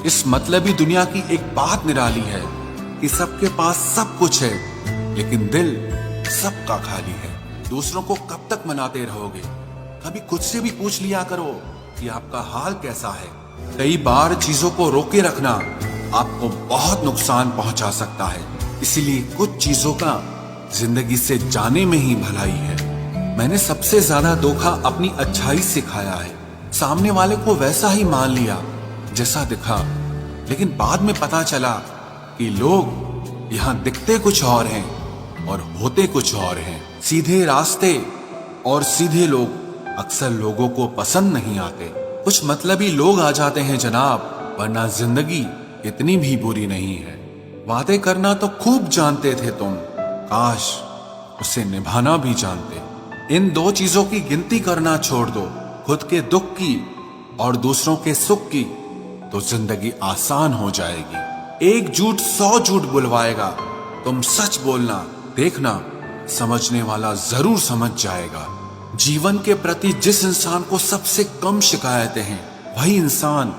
इस मतलबी दुनिया की एक बात निराली है कि सबके पास सब कुछ है, लेकिन दिल सबका खाली है। दूसरों को कब तक मनाते रहोगे? कभी खुद से भी पूछ लिया करो कि आपका हाल कैसा है। कई बार चीजों को रोके रखना आपको बहुत नुकसान पहुंचा सकता है, इसीलिए कुछ चीजों का जिंदगी से जाने में ही भलाई है। मैंने सबसे ज्यादा धोखा अपनी अच्छाई से खाया है। सामने वाले को वैसा ही मान लिया जैसा दिखा, लेकिन बाद में पता चला कि लोग यहाँ दिखते कुछ और हैं और होते कुछ और हैं। सीधे रास्ते और सीधे लोग अक्सर लोगों को पसंद नहीं आते। कुछ मतलबी लोग आ जाते हैं जनाब, वरना जिंदगी इतनी भी बुरी नहीं है। वादे करना तो खूब जानते थे तुम, काश उसे निभाना भी जानते। इन दो चीजों की गिनती करना छोड़ दो, खुद के दुख की और दूसरों के सुख की, तो जिंदगी आसान हो जाएगी। एक झूठ 100 झूठ बुलवाएगा, तुम सच बोलना, देखना समझने वाला जरूर समझ जाएगा। जीवन के प्रति जिस इंसान को सबसे कम शिकायतें हैं, वही इंसान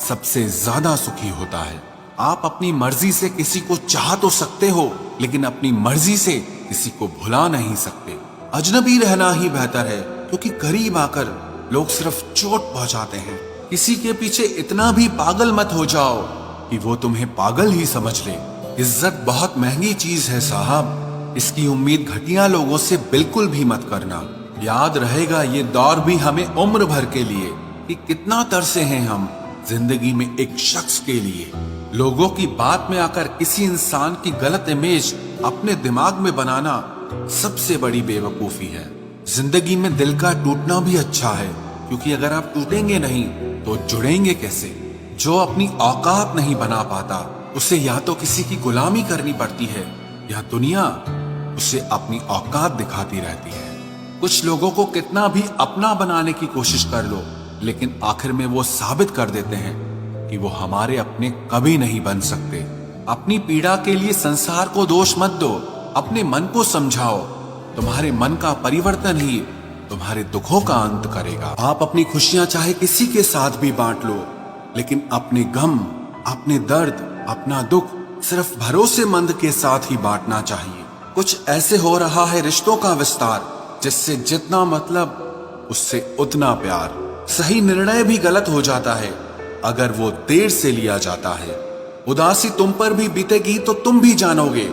सबसे ज्यादा सुखी होता है। आप अपनी मर्जी से किसी को चाह तो सकते हो, लेकिन अपनी मर्जी से किसी को भुला नहीं सकते। अजनबी रहना ही बेहतर है, क्योंकि करीब आकर लोग सिर्फ चोट पहुंचाते हैं। किसी के पीछे इतना भी पागल मत हो जाओ कि वो तुम्हें पागल ही समझ ले। इज्जत बहुत महंगी चीज है साहब, इसकी उम्मीद घटिया लोगों से बिल्कुल भी मत करना। याद रहेगा ये दौर भी हमें उम्र भर के लिए कि कितना तरसे हैं हम जिंदगी में एक शख्स के लिए। लोगों की बात में आकर किसी इंसान की गलत इमेज अपने दिमाग में बनाना सबसे बड़ी बेवकूफी है। जिंदगी में दिल का टूटना भी अच्छा है, क्योंकि अगर आप टूटेंगे नहीं तो जुड़ेंगे कैसे? जो अपनी औकात नहीं बना पाता, उसे या तो किसी की गुलामी करनी पड़ती है या दुनिया उसे अपनी औकात दिखाती रहती है। कुछ लोगों को कितना भी अपना बनाने की कोशिश कर लो, लेकिन आखिर में वो साबित कर देते हैं कि वो हमारे अपने कभी नहीं बन सकते। अपनी पीड़ा के लिए संसार को दोष मत दो, अपने मन को समझाओ। तुम्हारे मन का परिवर्तन ही तुम्हारे दुखों का अंत करेगा। आप अपनी खुशियां चाहे किसी के साथ भी बांट लो, लेकिन अपने गम, अपने दर्द, अपना दुख सिर्फ भरोसेमंद के साथ ही बांटना चाहिए। कुछ ऐसे हो रहा है रिश्तों का विस्तार, जिससे जितना मतलब उससे उतना प्यार। सही निर्णय भी गलत हो जाता है अगर वो देर से लिया जाता है। उदासी तुम पर भी बीतेगी तो तुम भी जानोगे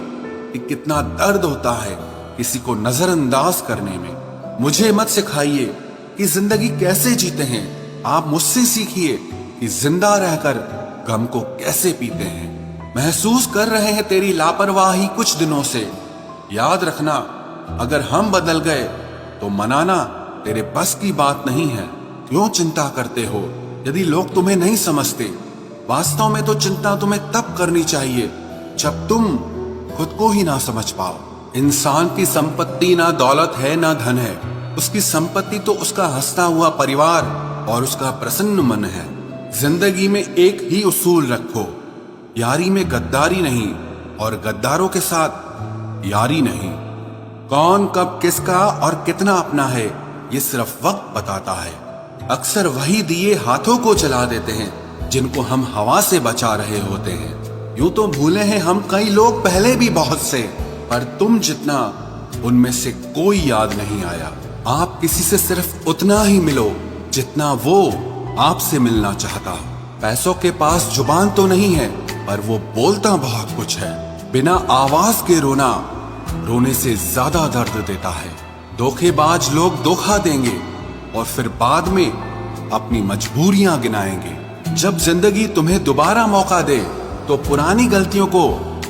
कि कितना दर्द होता है किसी को नजरअंदाज करने में। मुझे मत सिखाइए कि जिंदगी कैसे जीते हैं, आप मुझसे सीखिए कि जिंदा रहकर गम को कैसे पीते हैं। महसूस कर रहे हैं तेरी लापरवाही कुछ दिनों से। याद रखना, अगर हम बदल गए तो मनाना तेरे बस की बात नहीं है। क्यों चिंता करते हो यदि लोग तुम्हें नहीं समझते? वास्तव में तो चिंता तुम्हें तब करनी चाहिए जब तुम खुद को ही ना समझ पाओ। इंसान की संपत्ति ना दौलत है ना धन है, उसकी संपत्ति तो उसका हंसता हुआ परिवार और उसका प्रसन्न मन है। जिंदगी में एक ही उसूल रखो, यारी में गद्दारी नहीं और गद्दारों के साथ यारी नहीं। कौन कब किसका और कितना अपना है, ये सिर्फ वक्त बताता है। अक्सर वही दिए हाथों को जला देते हैं जिनको हम हवा से बचा रहे होते हैं। यूं तो भूले हैं हम कई लोग पहले भी बहुत से, पर तुम जितना उनमें से कोई याद नहीं आया। आप किसी से सिर्फ उतना ही मिलो जितना वो आपसे मिलना चाहता। पैसों के पास जुबान तो नहीं है, पर वो बोलता बहुत कुछ है। बिना आवाज के रोना रोने से ज्यादा दर्द देता है। धोखेबाज लोग धोखा देंगे और फिर बाद में अपनी मजबूरियां गिनाएंगे। जब जिंदगी तुम्हें दोबारा मौका दे तो पुरानी गलतियों को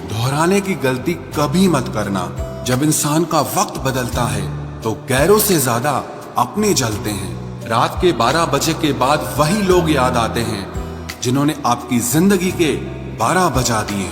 दोहराने की गलती कभी मत करना। जब इंसान का वक्त बदलता है तो गैरों से ज्यादा अपने जलते हैं। रात के 12 बजे के बाद वही लोग याद आते हैं जिन्होंने आपकी जिंदगी के 12 बजा दिए।